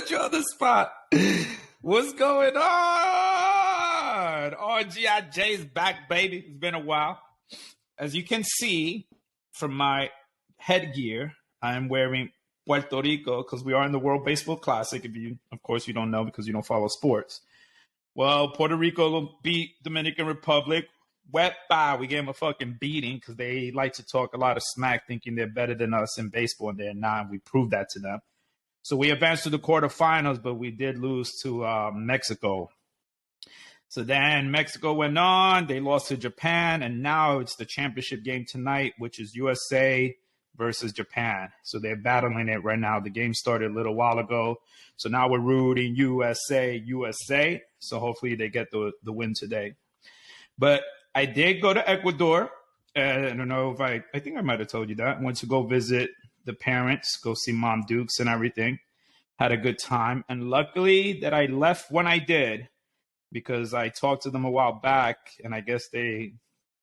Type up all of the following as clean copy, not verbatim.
put you on the spot. What's going on? Oh, G.I. J's back, baby. It's been a while. As you can see from my headgear, I am wearing Puerto Rico because we are in the World Baseball Classic. Of course, you don't know because you don't follow sports. Well, Puerto Rico beat Dominican Republic. Wet by. We gave them a fucking beating because they like to talk a lot of smack thinking they're better than us in baseball, and they're not. And we proved that to them. So we advanced to the quarterfinals, but we did lose to Mexico. So then Mexico went on. They lost to Japan, and now it's the championship game tonight, which is USA versus Japan. So they're battling it right now. The game started a little while ago. So now we're rooting USA. So hopefully they get the win today. But I did go to Ecuador. I don't know if I think I might have told you that. I went to go visit the parents, go see Mom Dukes and everything. Had a good time. And luckily that I left when I did, because I talked to them a while back, and I guess they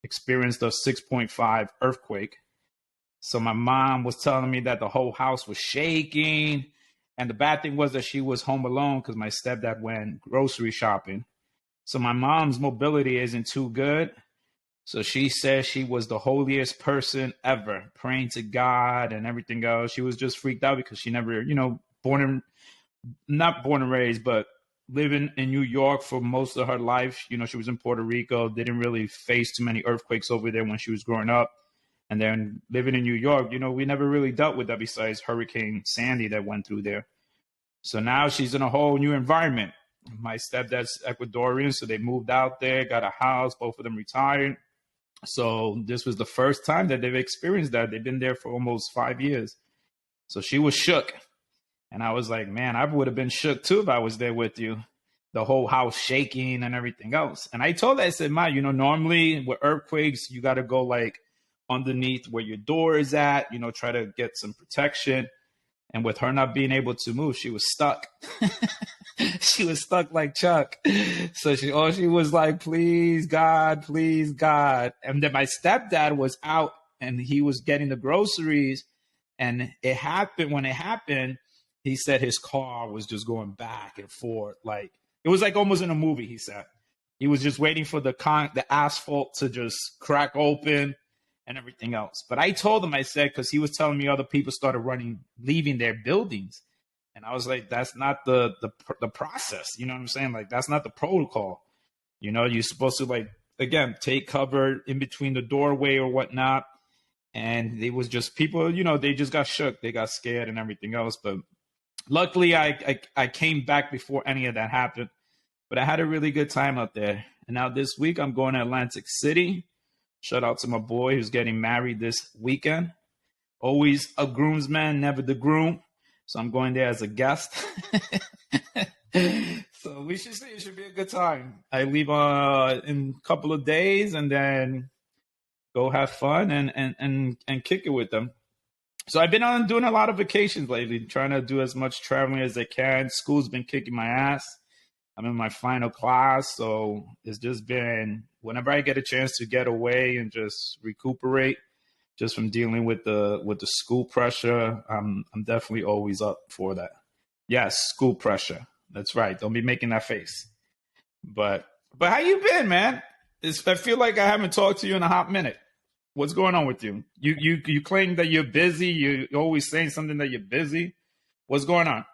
experienced a 6.5 earthquake. So my mom was telling me that the whole house was shaking. And the bad thing was that she was home alone because my stepdad went grocery shopping. So my mom's mobility isn't too good. So she said she was the holiest person ever, praying to God and everything else. She was just freaked out because she never, not born and raised, but living in New York for most of her life. She was in Puerto Rico, didn't really face too many earthquakes over there when she was growing up. And then living in New York, we never really dealt with that besides Hurricane Sandy that went through there. So now she's in a whole new environment. My stepdad's Ecuadorian, so they moved out there, got a house, both of them retired. So this was the first time that they've experienced that. They've been there for almost 5 years. So she was shook. And I was like, man, I would have been shook too if I was there with you. The whole house shaking and everything else. And I told her, I said, Ma, normally with earthquakes, you got to go like underneath where your door is at, try to get some protection. And with her not being able to move, she was stuck. She was stuck like Chuck. So she was like, please, God, please, God. And then my stepdad was out and he was getting the groceries. And when it happened, he said his car was just going back and forth. Like, it was like almost in a movie, he said. He was just waiting for the asphalt to just crack open and everything else. But I told him, I said, because he was telling me other people started leaving their buildings. And I was like, that's not the process. You know what I'm saying? Like, that's not the protocol. You're supposed to, like, again, take cover in between the doorway or whatnot. And it was just people, they just got shook. They got scared and everything else. But luckily, I came back before any of that happened. But I had a really good time out there. And now this week, I'm going to Atlantic City. Shout out to my boy who's getting married this weekend. Always a groomsman, never the groom. So I'm going there as a guest. So we should see. It should be a good time. I leave in a couple of days and then go have fun and kick it with them. So I've been doing a lot of vacations lately, trying to do as much traveling as I can. School's been kicking my ass. I'm in my final class, so it's just been whenever I get a chance to get away and just recuperate, just from dealing with the school pressure. I'm definitely always up for that. Yes, school pressure. That's right. Don't be making that face. But how you been, man? I feel like I haven't talked to you in a hot minute. What's going on with you? You claim that you're busy. You're always saying something that you're busy. What's going on?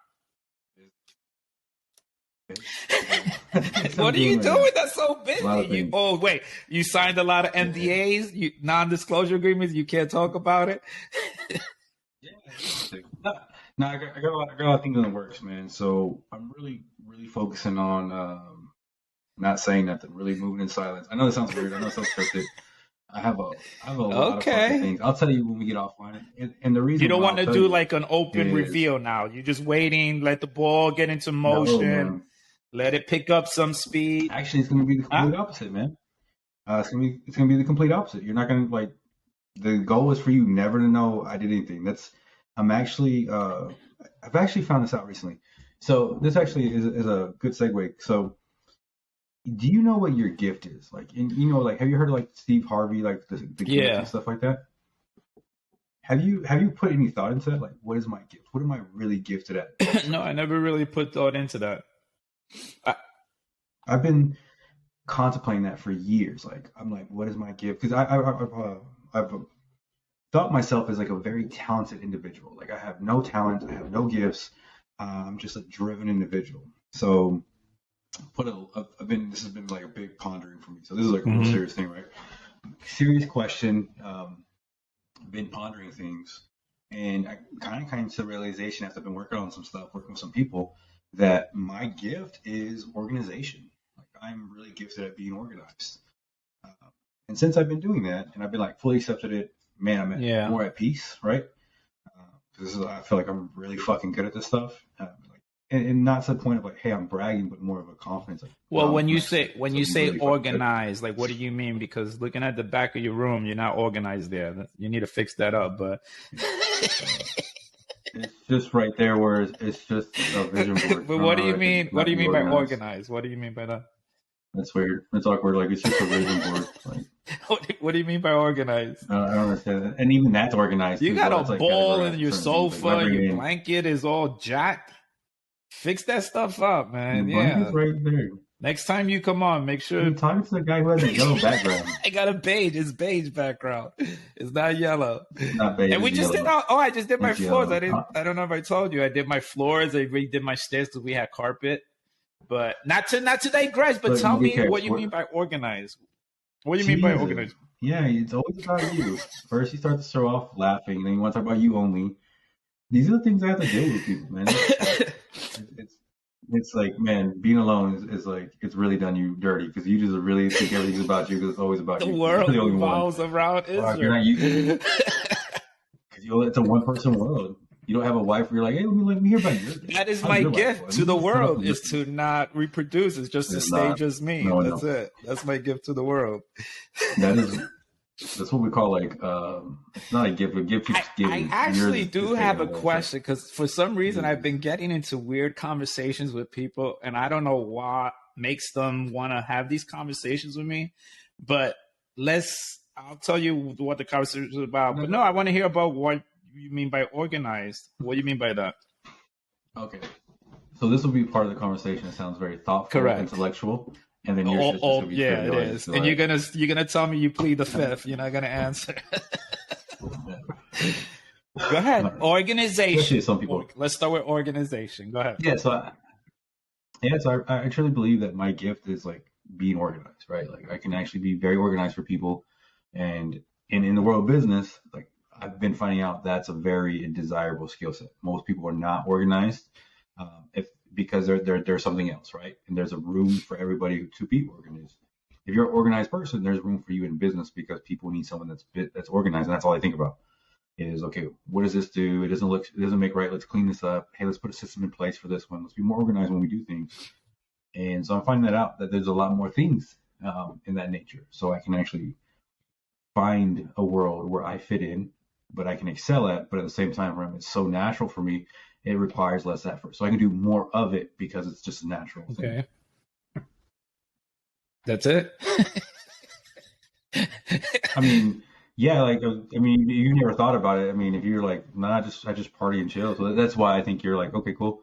What are you doing that's so busy? Wait, you signed a lot of NDAs, non-disclosure agreements. You can't talk about it. No, I got a lot of things in the works, man. So I'm really focusing on not saying nothing, really moving in silence. I know this sounds weird. I know it sounds scripted. I have a lot of fucking things. I'll tell you when we get offline. And the reason you don't want to do like an open reveal now. You're just waiting, let the ball get into motion, let it pick up some speed. Actually, it's going to be the complete opposite, man. It's gonna be the complete opposite. You're not gonna like. The goal is for you never to know I did anything. I've actually found this out recently. So this actually is a good segue. So do you know what your gift is? Like, have you heard of like Steve Harvey, like the gifts and stuff like that? Have you put any thought into that? Like, what is my gift? What am I really gifted at? No, I never really put thought into that. I, I've been contemplating that for years. Like, I'm like, what is my gift? Because I've thought myself as like a very talented individual. Like, I have no talent, I have no gifts. I'm just a driven individual. So, this has been like a big pondering for me. So this is like a real serious thing, right? Serious question. Been pondering things, and I kind of came to the realization after I've been working on some stuff, working with some people, that my gift is organization. Like, I'm really gifted at being organized. Uh, and since I've been doing that, and I've been like fully accepted it, man, more at peace, right? Because I feel like I'm really fucking good at this stuff. Like, and not to the point of like, hey, I'm bragging, but more of a confidence. Like, well, wow, when you I'm say really organized, like what do you mean? Because looking at the back of your room, you're not organized there. You need to fix that up. But it's just right there where it's just a vision board. but what do you mean? What do you mean by organized? What do you mean by that? That's weird. It's awkward. Like, it's just a vision board. Like, what do you mean by organized? I don't understand that. And even that's organized. You too, got so a like ball in your sofa. Like, Your blanket is all jacked. Fix that stuff up, man. The blanket's right there. Next time you come on, make sure. You're talking to the guy who has a yellow background. I got a beige. It's beige background. It's not yellow. It's not beige. And we just did. I just did my floors. Yellow. I don't know if I told you. I did my floors. I redid my stairs because we had carpet. But not to digress. But tell me what you mean by organized. What do you mean by organized? Yeah, it's always about you. First, you start to throw off laughing, then you want to talk about you only. These are the things I have to deal with people, man. It's like, man, being alone is like, it's really done you dirty because you just really think everything's about you because it's always about you. The world revolves around Israel. You're not used because it's a one-person world. You don't have a wife where you're like, hey, let me hear about you. That is my gift to the world, is to not reproduce. It's just to stay just me. That's it. That's my gift to the world. That's what we call like, it's not a gift, a gift keeps giving. I actually do have a question because for some reason I've been getting into weird conversations with people and I don't know what makes them want to have these conversations with me, but I'll tell you what the conversation is about. But no, I want to hear about what you mean by organized. What do you mean by that? Okay. So this will be part of the conversation. It sounds very thoughtful, intellectual. And then yours it is. And you're gonna tell me you plead the fifth. You're not gonna answer. Go ahead. Organization. Some people. Let's start with organization. Go ahead. Yeah. So I truly believe that my gift is like being organized, right? Like I can actually be very organized for people, and in the world of business, like I've been finding out that's a very desirable skill set. Most people are not organized. Because they're something else, right? And there's a room for everybody to be organized. If you're an organized person, there's room for you in business because people need someone that's organized, and that's all I think about. Is okay, what does this do? It doesn't make right. Let's clean this up. Hey, let's put a system in place for this one. Let's be more organized when we do things. And so I'm finding that out that there's a lot more things in that nature. So I can actually find a world where I fit in, but I can excel at. But at the same time, it's so natural for me. It requires less effort. So I can do more of it because it's just a natural thing. Okay. That's it? I mean, yeah, like, you never thought about it. I mean, if you're like, nah, I just party and chill. So that's why I think you're like, okay, cool.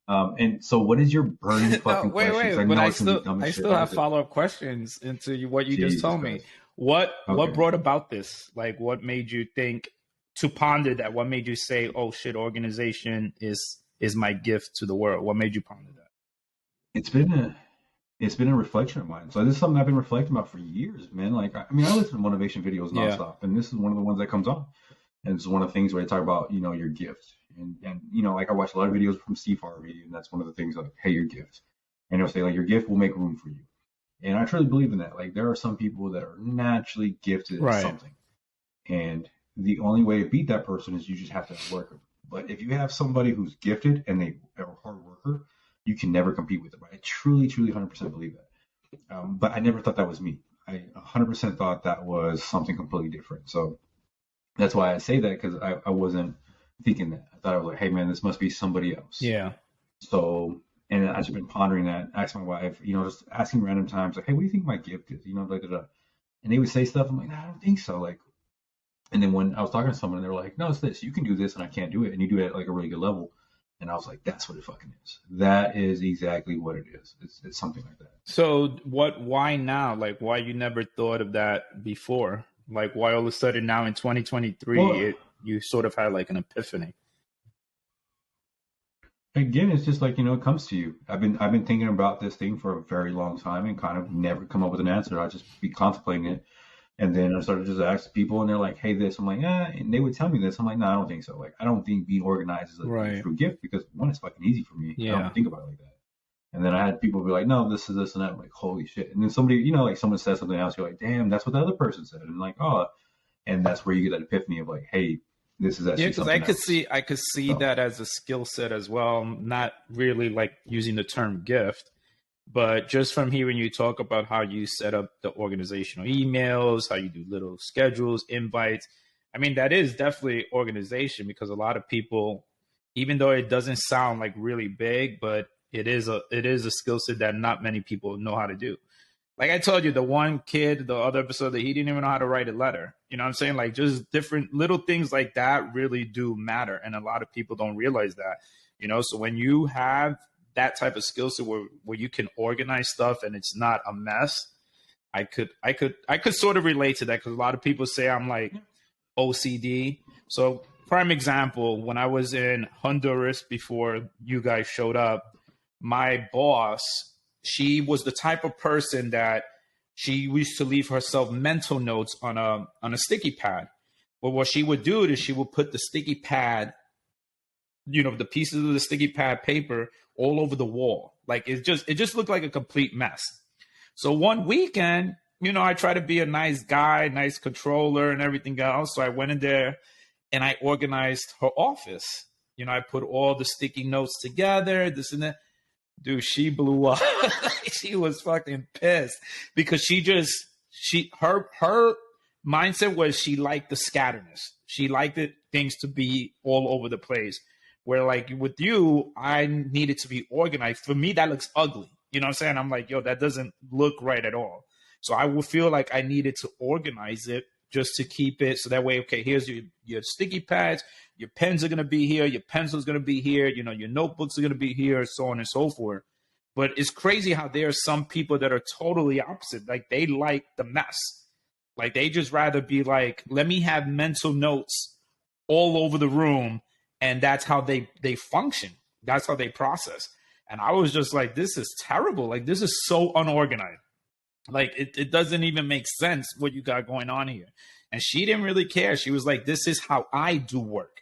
And so what is your burning fucking question? But I still have follow-up questions into what you just told me. What brought about this? Like, what made you think to ponder that? What made you say, oh shit, organization is my gift to the world? What made you ponder that? It's been a reflection of mine. So this is something I've been reflecting about for years, man. Like, I listen to motivation videos nonstop, and this is one of the ones that comes on. And it's one of the things where they talk about, your gift. And like I watch a lot of videos from Steve Harvey, and that's one of the things like, hey, your gift. And he'll say like, your gift will make room for you. And I truly believe in that. Like, there are some people that are naturally gifted at something. And the only way to beat that person is you just have to work them. But if you have somebody who's gifted and they are a hard worker, you can never compete with them. I truly, 100% believe that. But I never thought that was me. I 100% thought that was something completely different. So that's why I say that, because I wasn't thinking that. I thought I was like, hey, man, this must be somebody else. Yeah. So, and I've just been pondering that, asking my wife, just asking random times, like, hey, what do you think my gift is? And they would say stuff. I'm like, nah, I don't think so. Like, And then when I was talking to someone, they were like, no, it's this. You can do this and I can't do it. And you do it at like a really good level. And I was like, that's what it fucking is. That is exactly what it is. It's something like that. So why now? Like, why you never thought of that before? Like, why all of a sudden now in 2023, Well, you sort of had like an epiphany? again, it's just like, it comes to you. I've been thinking about this thing for a very long time and kind of never come up with an answer. I just be contemplating it. And then I started just asking people, and they're like, "Hey, this." I'm like, and they would tell me this. I'm like, "No, I don't think so. Like, I don't think being organized is a Right. true gift because one, it's fucking easy for me. I Yeah. don't think about it like that." And then I had people be like, "No, this is this and that." I'm like, "Holy shit!" And then somebody, like someone says something else, you're like, "Damn, that's what the other person said." And like, oh, and that's where you get that epiphany of like, "Hey, this is Yeah, actually because I something could else." see So, that as a skill set as well. Not really like using the term gift, but just from hearing you talk about how you set up the organizational emails, how you do little schedules, invites. I mean, that is definitely organization because a lot of people, even though it doesn't sound like really big, but it is a skill set that not many people know how to do. Like I told you, the one kid, the other episode, that he didn't even know how to write a letter. You know what I'm saying? Like just different little things like that really do matter. And a lot of people don't realize that. So when you have that type of skill set where you can organize stuff and it's not a mess, I could sort of relate to that because a lot of people say I'm like OCD. So prime example, when I was in Honduras before you guys showed up, my boss, she was the type of person that she used to leave herself mental notes on a sticky pad. But what she would do is she would put the sticky pad, the pieces of the sticky pad paper all over the wall. Like it just looked like a complete mess. So one weekend, I try to be a nice guy, nice controller and everything else. So I went in there and I organized her office. I put all the sticky notes together, this and that. Dude, she blew up. She was fucking pissed because her mindset was she liked the scatterness. She liked things to be all over the place. Where like with you, I needed to be organized. For me, that looks ugly. You know what I'm saying? I'm like, yo, that doesn't look right at all. So I would feel like I needed to organize it just to keep it so that way, okay, here's your sticky pads, your pens are going to be here, your pencils going to be here, your notebooks are going to be here, so on and so forth. But it's crazy how there are some people that are totally opposite. Like they like the mess. Like they just rather be like, let me have mental notes all over the room, and that's how they function. That's how they process. And I was just like, this is terrible. Like this is so unorganized. Like it doesn't even make sense what you got going on here. And she didn't really care. She was like, this is how I do work.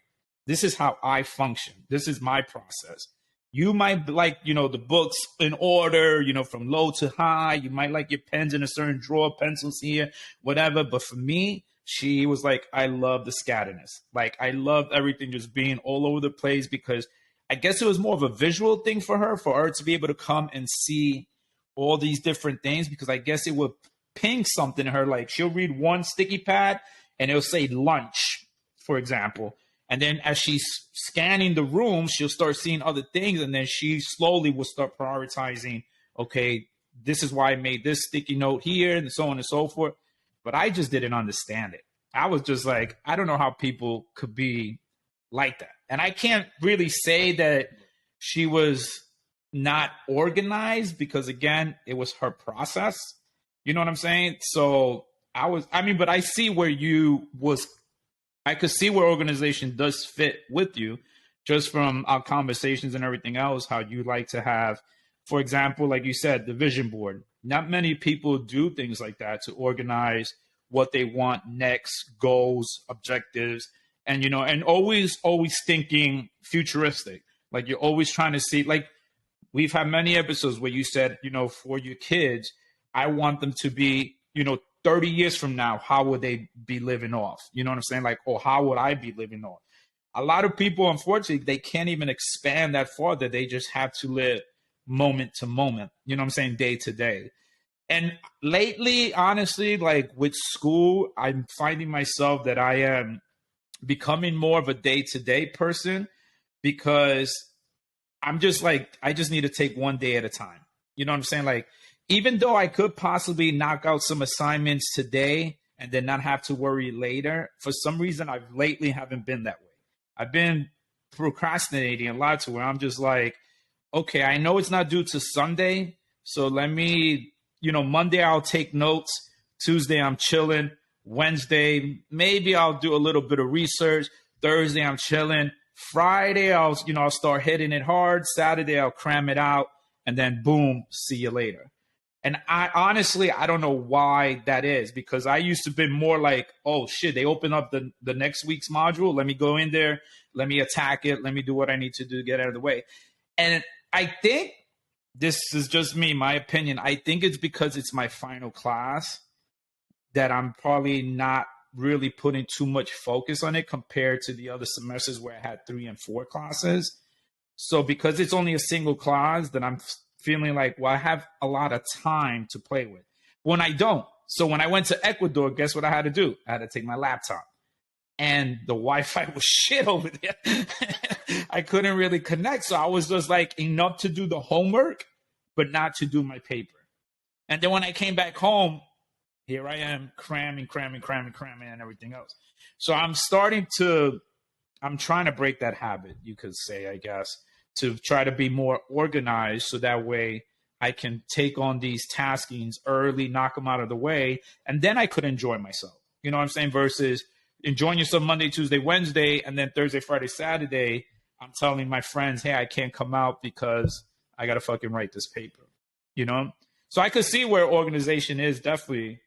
This is how I function. This is my process. You might like, the books in order, from low to high. You might like your pens in a certain drawer, pencils here, whatever. But for me, she was like, I love the scatterness. Like I love everything just being all over the place because I guess it was more of a visual thing for her to be able to come and see all these different things because I guess it would ping something in her. Like she'll read one sticky pad and it'll say lunch, for example. And then as she's scanning the room, she'll start seeing other things. And then she slowly will start prioritizing, okay, this is why I made this sticky note here and so on and so forth. But I just didn't understand it. I was just like, I don't know how people could be like that. And I can't really say that she was not organized because again, it was her process. You know what I'm saying? So but I see where I could see where organization does fit with you just from our conversations and everything else, how you like to have, for example, like you said, the vision board. Not many people do things like that to organize what they want next, goals, objectives, and, and always thinking futuristic. Like you're always trying to see, like, we've had many episodes where you said, for your kids, I want them to be, 30 years from now, how would they be living off? You know what I'm saying? Like, or how would I be living off? A lot of people, unfortunately, they can't even expand that farther. They just have to live moment to moment. You know what I'm saying? Day to day. And lately, honestly, like with school, I'm finding myself that I am becoming more of a day to day person because I'm just like, I just need to take one day at a time. You know what I'm saying? Like, even though I could possibly knock out some assignments today and then not have to worry later. For some reason, I've lately haven't been that way. I've been procrastinating a lot to where I'm just like, okay, I know it's not due to Sunday, so let me, Monday I'll take notes. Tuesday I'm chilling. Wednesday maybe I'll do a little bit of research. Thursday I'm chilling. Friday I'll start hitting it hard. Saturday I'll cram it out, and then boom, see you later. And I don't know why that is, because I used to be more like, oh shit, they open up the next week's module. Let me go in there. Let me attack it. Let me do what I need to do to get out of the way. And I think this is just me, my opinion. I think it's because it's my final class that I'm probably not really putting too much focus on it compared to the other semesters where I had 3 and 4 classes. So because it's only a single class, that I'm feeling like, well, I have a lot of time to play with. When I don't. So when I went to Ecuador, guess what I had to do? I had to take my laptop. And the Wi-Fi was shit over there. I couldn't really connect. So I was just like, enough to do the homework, but not to do my paper. And then when I came back home, here I am cramming, and everything else. So I'm trying to break that habit, you could say, I guess, to try to be more organized, so that way I can take on these taskings early, knock them out of the way, and then I could enjoy myself. You know what I'm saying? Versus enjoying yourself Monday, Tuesday, Wednesday, and then Thursday, Friday, Saturday, I'm telling my friends, hey, I can't come out because I got to fucking write this paper, So I could see where organization is definitely,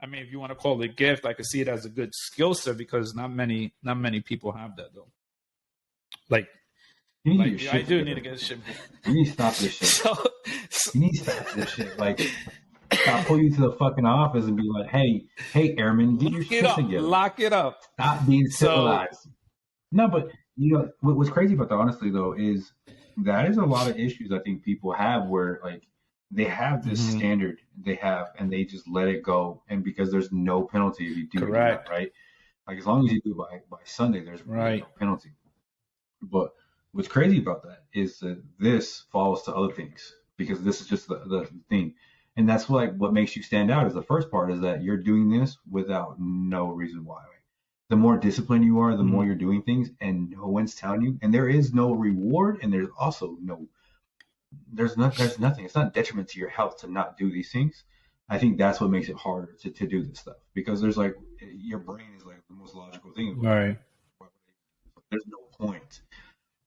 I mean, if you want to call it a gift, I could see it as a good skill set, because not many people have that though. I do need to get shit. You need to stop this shit. You need to stop this shit. I'll pull you to the fucking office and be like, hey, airman, get your shit together. Lock it up. Stop being civilized. No, but what's crazy about that, honestly, though, is that is a lot of issues I think people have where they have this standard they have and they just let it go, and because there's no penalty if you do that, right? As long as you do by Sunday, there's no penalty. But what's crazy about that is that this falls to other things, because this is just the thing. And that's what makes you stand out is the first part is that you're doing this without no reason why. The more disciplined you are, the more you're doing things and no one's telling you. And there is no reward, and there's also there's nothing. It's not detriment to your health to not do these things. I think that's what makes it harder to do this stuff, because there's your brain is the most logical thing. Right. There's no point.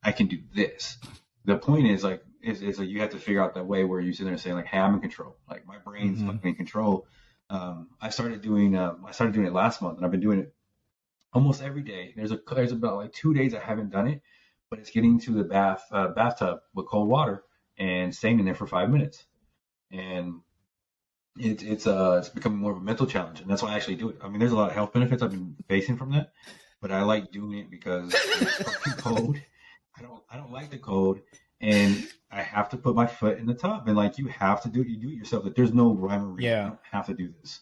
I can do this. The point is you have to figure out that way where you sit there and say hey, I'm in control. My brain's in control. I started doing it last month, and I've been doing it almost every day. There's about 2 days I haven't done it, but it's getting to the bathtub with cold water and staying in there for 5 minutes. And it's becoming more of a mental challenge, and that's why I actually do it. I mean, there's a lot of health benefits I've been facing from that, but I like doing it because it's fucking cold. I don't like the cold, and I have to put my foot in the tub, and you have to do it. You do it yourself. There's no rhyme or reason. Yeah. You don't have to do this.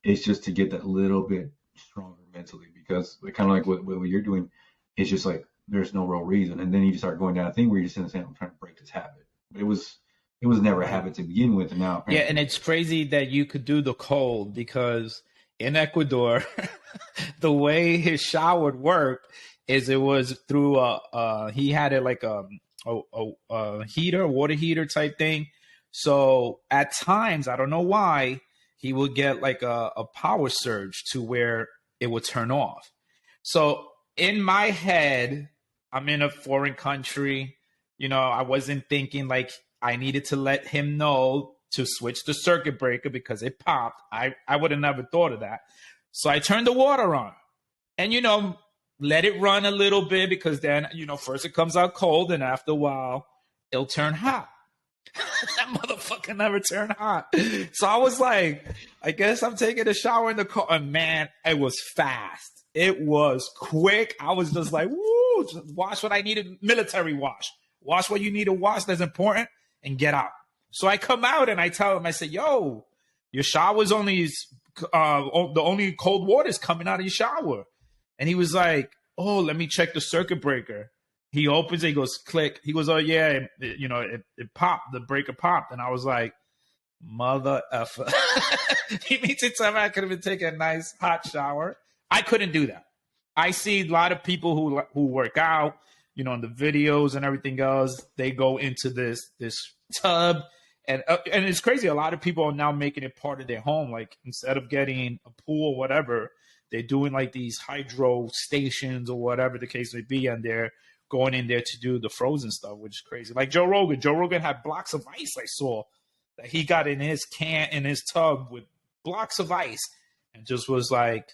It's just to get that little bit stronger mentally, because kind of what you're doing is just there's no real reason, and then you just start going down a thing where you're just in the same, I'm trying to break this habit. But it was never a habit to begin with, and now and it's crazy that you could do the cold, because in Ecuador, the way his shower worked is it was through he had it a heater, water heater type thing. So at times, I don't know why, he would get a power surge to where it would turn off. So in my head, I'm in a foreign country. I wasn't thinking I needed to let him know to switch the circuit breaker because it popped. I would have never thought of that. So I turned the water on and, let it run a little bit, because then, first it comes out cold and after a while it'll turn hot. That motherfucker never turned hot. So I was like, I guess I'm taking a shower in the car. And man, it was fast. It was quick. I was just like, woo, just wash what I needed. Military wash. Wash what you need to wash that's important and get out. So I come out and I tell him, I said, yo, your shower's only, the only cold water is coming out of your shower. And he was like, oh, let me check the circuit breaker. He opens it, he goes, click. He goes, oh, yeah, it popped. The breaker popped. And I was like, Mother effer. He means to tell me I could have been taking a nice hot shower. I couldn't do that. I see a lot of people who work out, you know, in the videos and everything else. They go into this tub, and it's crazy. A lot of people are now making it part of their home. Like instead of getting a pool or whatever, they're doing like these hydro stations or whatever the case may be, and they're going in there to do the frozen stuff, which is crazy. Like Joe Rogan. Joe Rogan had blocks of ice. I saw that he got in his tub with blocks of ice and just was like